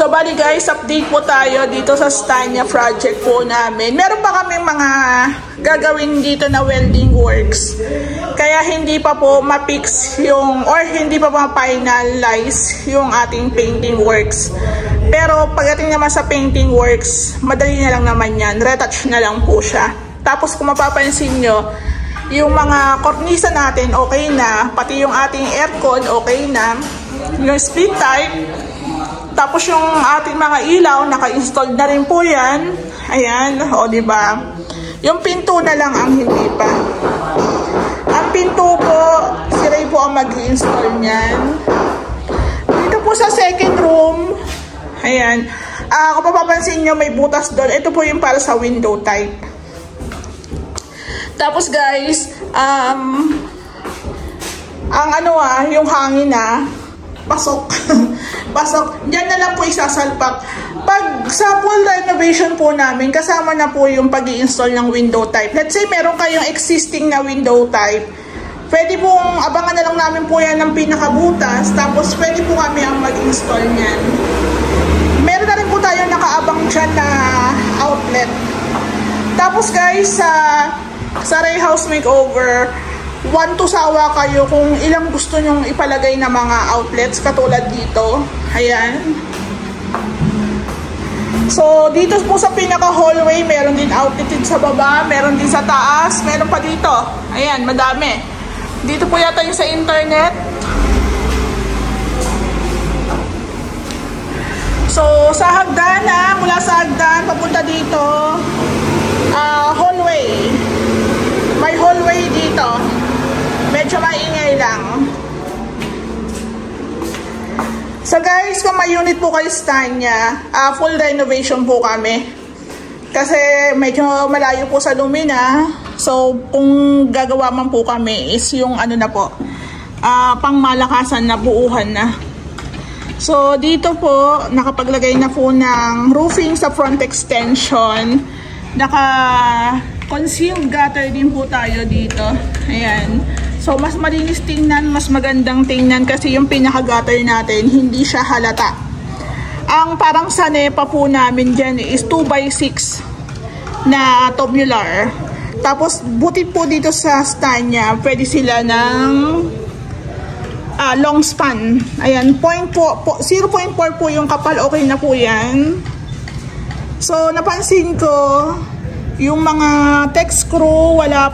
So, bali guys, update po tayo dito sa Stania project po namin. Meron pa kami mga gagawin dito na welding works. Kaya hindi pa po ma-fix yung, or hindi pa ma-finalize yung ating painting works. Pero pagdating naman sa painting works, madali na lang naman yan. Retouch na lang po siya. Tapos kung mapapansin nyo, yung mga kornisa natin okay na. Pati yung ating aircon okay na. Yung split type. Tapos yung ating mga ilaw, naka-install na rin po yan. Ayan, o diba? Yung pinto na lang ang hindi pa. Ang pinto po, si Ray po ang mag-install niyan. Dito po sa second room, ayan. Kung papapansin nyo, may butas doon. Ito po yung para sa window type. Tapos guys, yung hangin pasok. Pasok. Diyan na lang po isasalpak. Pag sa full renovation po namin, kasama na po yung pag-i-install ng window type. Let's say meron kayong existing na window type. Pwede pong abangan na lang namin po yan ng pinakabutas. Tapos pwede po kami ang mag-install niyan. Meron na rin po tayo nakaabang dyan na outlet. Tapos guys, sa Ray House Makeover, 1 to sawa kayo kung ilang gusto nyong ipalagay na mga outlets katulad dito. Ayan. So, dito po sa pinaka-hallway, meron din outlet sa baba, meron din sa taas, meron pa dito. Ayan, madami. Dito po yata yung sa internet. So, sa hagdan mula sa hagdan, papunta dito, hallway. May hallway dito. Medyo maingay lang. So guys, kung may unit po kayo Stania, full renovation po kami. Kasi medyo malayo po sa Lumina. So kung gagawa man po kami is yung na po, pangmalakasan na, buuhan na. So dito po, nakapaglagay na po ng roofing sa front extension. Naka-concealed gutter din po tayo dito. Ayan. So, mas malinis tingnan, mas magandang tingnan kasi yung pinaka-gutter natin, hindi siya halata. Ang parang sa NEPA po namin dyan is 2x6 na tubular. Tapos, buti po dito sa Stania, pwede sila ng long span. Ayan, 0.4 po yung kapal, okay na po yan. So, napansin ko, yung mga tech screw, wala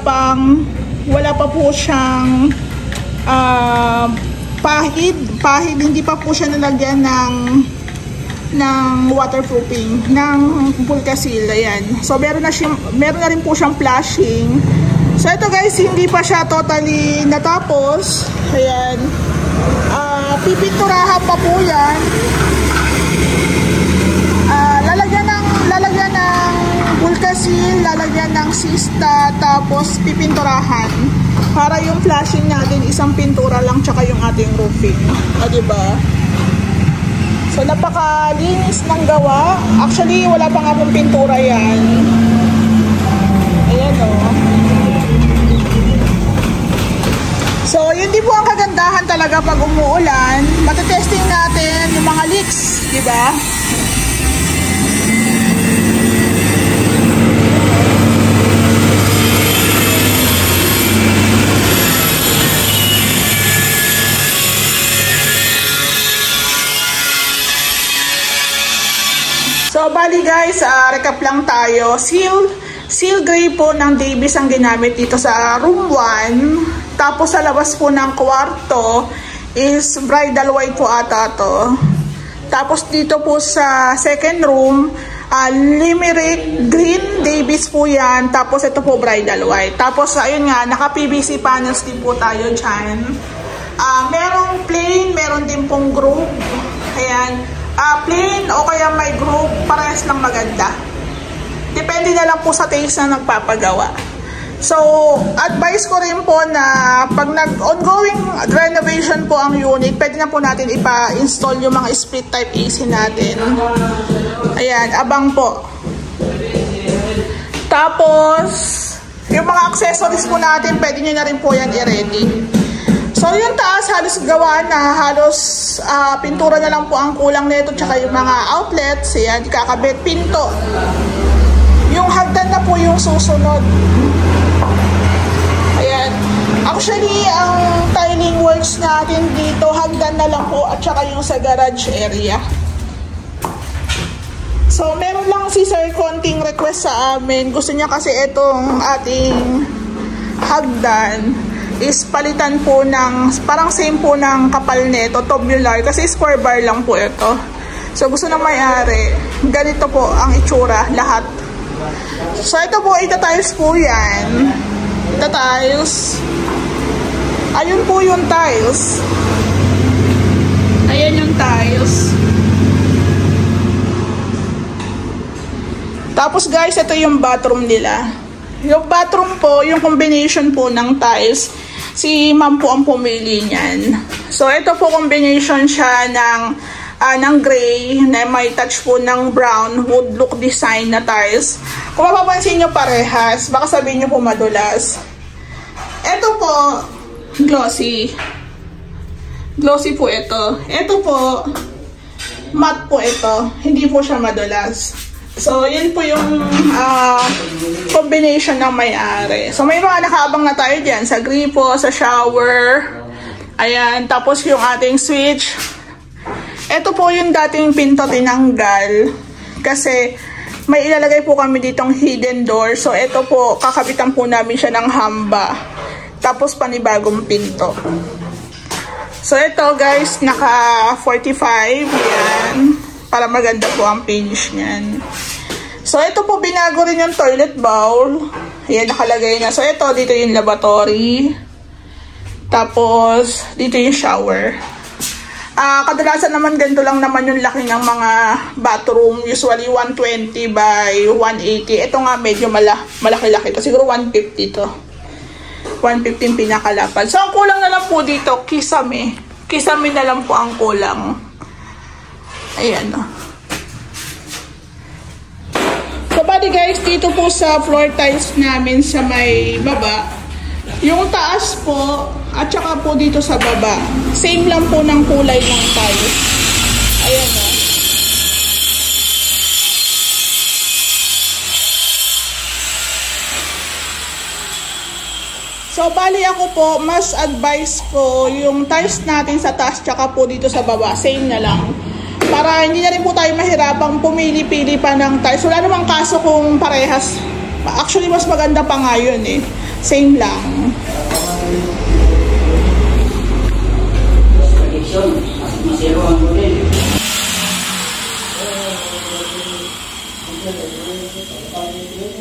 pa po siyang pahid, hindi pa po siya nalagyan ng waterproofing, ng Pulkasil. Ayan. So, meron na rin po siyang flashing. So, ito guys, hindi pa siya totally natapos. Ayan. Pipinturahan pa po yan. Lalagyan ng Pulkasil, lalagyan ng sista, tapos pipinturahan. Para yung flashing natin, isang pintura lang, tsaka yung ating roofing. Diba? So, napakalinis ng gawa. Actually, wala pa nga pong pintura yan. Ayan o. So, yun din po ang kagandahan talaga pag umuulan. Matetesting natin yung mga leaks. Diba? So, bali guys, recap lang tayo. Seal gray po ng Davis ang ginamit dito sa room 1. Tapos sa labas po ng kwarto is bridal white po ata to. Tapos dito po sa second room, limerick green Davis po yan. Tapos ito po bridal white. Tapos ayun nga, naka PVC panels din po tayo dyan. Merong plain, meron din pong group. Ayan. Plain o kaya may group, parehas lang maganda. Depende na lang po sa taste na nagpapagawa. So, advice ko rin po na pag nag-ongoing renovation po ang unit, pwede na po natin ipa-install yung mga split type AC natin. Ayan, abang po. Tapos, yung mga accessories po natin, pwede nyo na rin po yan i-ready. So yung taas halos gawa na, halos pintura na lang po ang kulang nito, tsaka yung mga outlets, yan, kakabit, pinto. Yung hagdan na po yung susunod. Ayan. Actually, ang tiling works natin dito, hagdan na lang po at saka yung sa garage area. So, meron lang si Sir konting request sa amin. Gusto niya kasi itong ating hagdan is palitan po ng, parang same po ng kapal nito, tubular, kasi square bar lang po ito. So, gusto ng may-ari, ganito po ang itsura, lahat. So, ito po, ita-tiles po yan. Ita-tiles. Ayun po yung tiles. Ayan yung tiles. Tapos guys, ito yung bathroom nila. Yung bathroom po, yung combination po ng tiles, si ma'am po ang pumili niyan. So, ito po combination siya ng gray na may touch po ng brown wood look design na tiles. Kung mapapansin nyo parehas, baka sabihin nyo po madulas. Ito po, glossy. Glossy po ito. Ito po, matte po ito. Hindi po siya madulas. So, yun po yung combination ng may-ari. So, may mga nakaabang na tayo dyan sa gripo, sa shower. Ayan. Tapos yung ating switch. Ito po yung dating pinto tinanggal. Kasi may ilalagay po kami ditong hidden door. So, ito po, kakabitan po namin siya ng hamba. Tapos panibagong pinto. So, ito guys, naka 45. Yan. Para maganda po ang finish niyan. So, ito po, binago rin yung toilet bowl. Ayan, nakalagay na. So, ito, dito yung lavatory. Tapos, dito yung shower. Kadalasan naman, ganito lang naman yung laki ng mga bathroom. Usually, 120 by 180. Ito nga, medyo malaki-laki to. Siguro 150 to. 150 pinakalapad. So, ang kulang na lang po dito, kisame. Kisame na lang po ang kulang. Ayan, no. So, bali guys, dito po sa floor tiles namin sa may baba, yung taas po, at saka po dito sa baba, same lang po ng kulay ng tiles. Ayan, no. So, bali ako po, mas advice ko yung tiles natin sa taas, tsaka po dito sa baba, same na lang. Para hindi na rin po tayo mahirapang pumili-pili pa ng tiles. Wala namang kaso kung parehas. Actually, mas maganda pa nga yun eh. Same lang.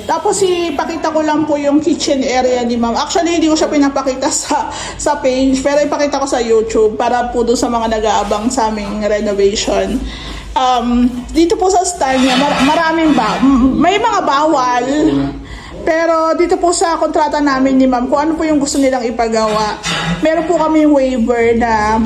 Tapos ipakita ko lang po yung kitchen area ni ma'am. Actually, hindi ko siya pinapakita sa page, pero ipakita ko sa YouTube para po doon sa mga nag-aabang sa aming renovation. Dito po sa style niya, maraming may mga bawal, pero dito po sa kontrata namin ni ma'am, kung ano po yung gusto nilang ipagawa, meron po kami waiver na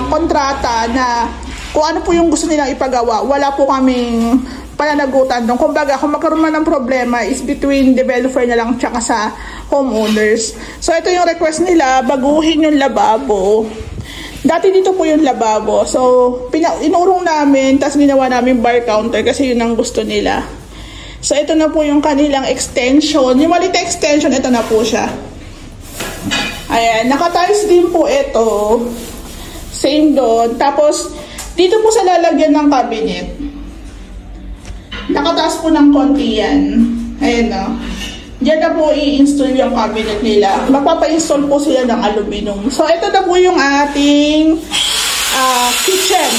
kontrata na kung ano po yung gusto nilang ipagawa, wala po kaming pananagutan doon. Kumbaga, kung magkaroon man ng problema is between developer na lang tsaka sa homeowners. So, ito yung request nila, baguhin yung lababo. Dati dito po yung lababo. So, inurong namin, tapos ginawa namin bar counter kasi yun ang gusto nila. So, ito na po yung kanilang extension. Yung maliit extension, ito na po siya. Ayan, naka-tiles din po ito. Same doon. Tapos, dito po sa lalagyan ng cabinet. Nakataas po ng konti yan. Ayan o. Diyan na po i-install yung cabinet nila. Magpapa-install po sila ng aluminum. So, ito na po yung ating kitchen.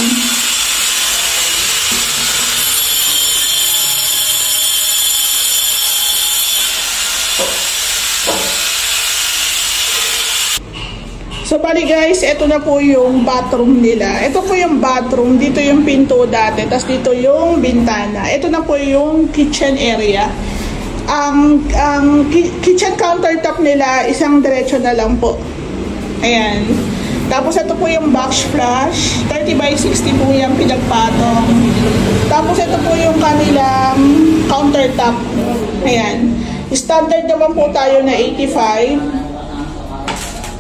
So, bali guys, ito na po yung bathroom nila. Ito po yung bathroom. Dito yung pinto dati. Tapos dito yung bintana. Ito na po yung kitchen area. Ang kitchen countertop nila, isang diretso na lang po. Ayan. Tapos ito po yung backsplash. 30 by 60 po yung pinagpatong. Tapos ito po yung kanilang countertop. Ayan. Standard naman po tayo na 85.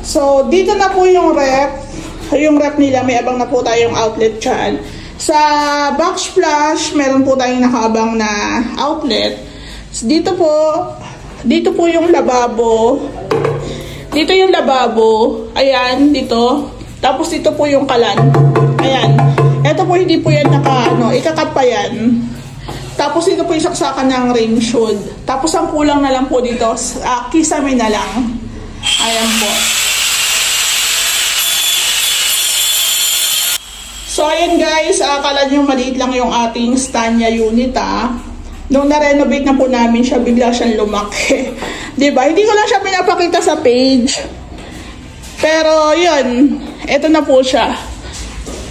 So, dito na po yung ref. Yung ref nila, may abang na po tayong outlet dyan. Sa backsplash, meron po tayong nakaabang na outlet. Dito po yung lababo. Dito yung lababo. Ayan, dito. Tapos dito po yung kalan. Ayan. Ito po, hindi po yan ikakat pa yan. Tapos dito po yung saksakan ng rain shoot. Tapos ang kulang na lang po dito, kisame na lang. Ayan po. So, ayan guys, akala nyo maliit lang yung ating Stania unit Nung na-renovate na po namin siya, bigla siyang lumaki. Diba? Hindi ko lang siya pinapakita sa page. Pero, yun. Ito na po siya.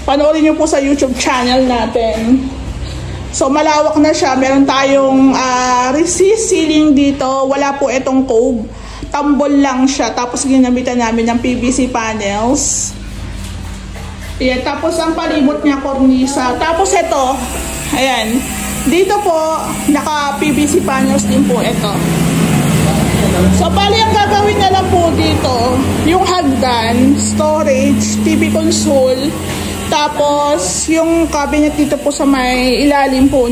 Panoorin nyo po sa YouTube channel natin. So, malawak na siya. Meron tayong recessed ceiling dito. Wala po itong cove. Tambol lang siya. Tapos, ginamitan namin ng PVC panels. Ayan, tapos ang palibot niya kornisa. Tapos ito, ayan. Dito po, naka-PVC panels din po ito. So, bali ang gagawin na lang po dito, yung hagdan, storage, TV console, tapos yung cabinet dito po sa may ilalim po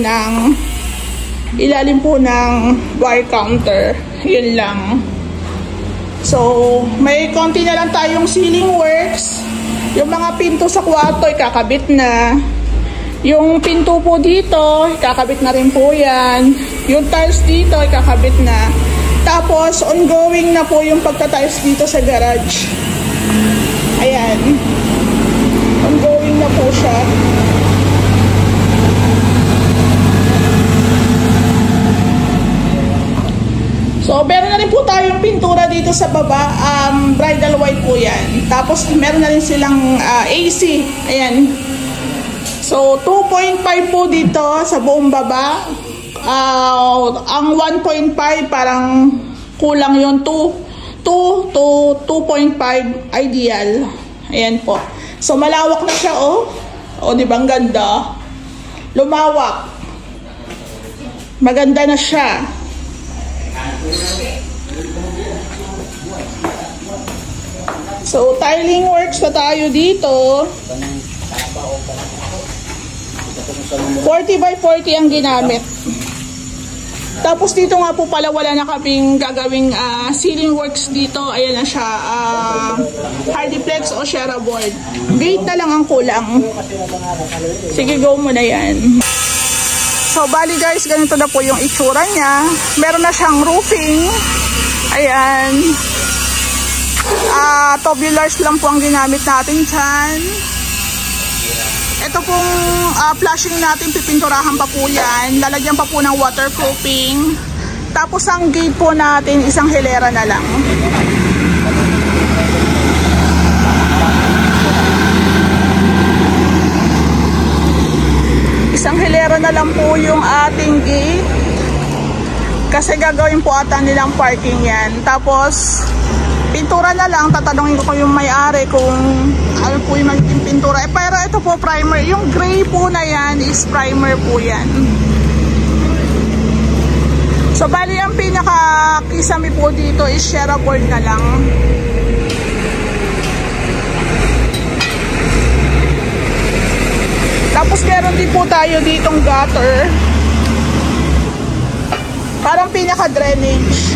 ng wire counter. Yun lang. So, may konti na lang tayong ceiling works. Yung mga pinto sa kwarto, ikakabit na. Yung pinto po dito, ikakabit na rin po yan. Yung tiles dito, ikakabit na. Tapos, ongoing na po yung pagtatiles dito sa garage. Ayan. Ongoing na po siya. So, meron na rin po tayong pintura dito sa baba. Bridal white po yan. Tapos, meron na rin silang AC. Ayan. So, 2.5 po dito sa buong baba. Ang 1.5 parang kulang yun. 2 to 2.5 ideal. Ayan po. So, malawak na siya, oh. O, di ba? Ang ganda. Lumawak. Maganda na siya. So, tiling works pa tayo dito. 40 by 40 ang ginamit. Tapos dito nga po pala wala na kaming gagawing ceiling works dito. Ayan na siya. Hardiplex o Shera board. Gate na lang ang kulang. Sige, go mo na yan. So, bali guys, ganito na po yung itsura niya. Meron na siyang roofing. Ayan. Tubulars lang po ang ginamit natin dyan. Ito pong flashing natin, pipinturahan pa po yan. Lalagyan pa po ng waterproofing. Tapos ang gate po natin, isang hilera na lang. Isang hilera na lang po yung ating gate. Kasi gagawin po ata nilang parking yan. Tapos, pintura na lang. Tatanungin ko yung may-ari kung ano po yung magiging pintura. Pero ito po primer. Yung gray po na yan is primer po yan. So, bali ang pinaka-kisame po dito is Shera board na lang. Tapos meron din po tayo ditong gutter. Parang pinaka-drainage.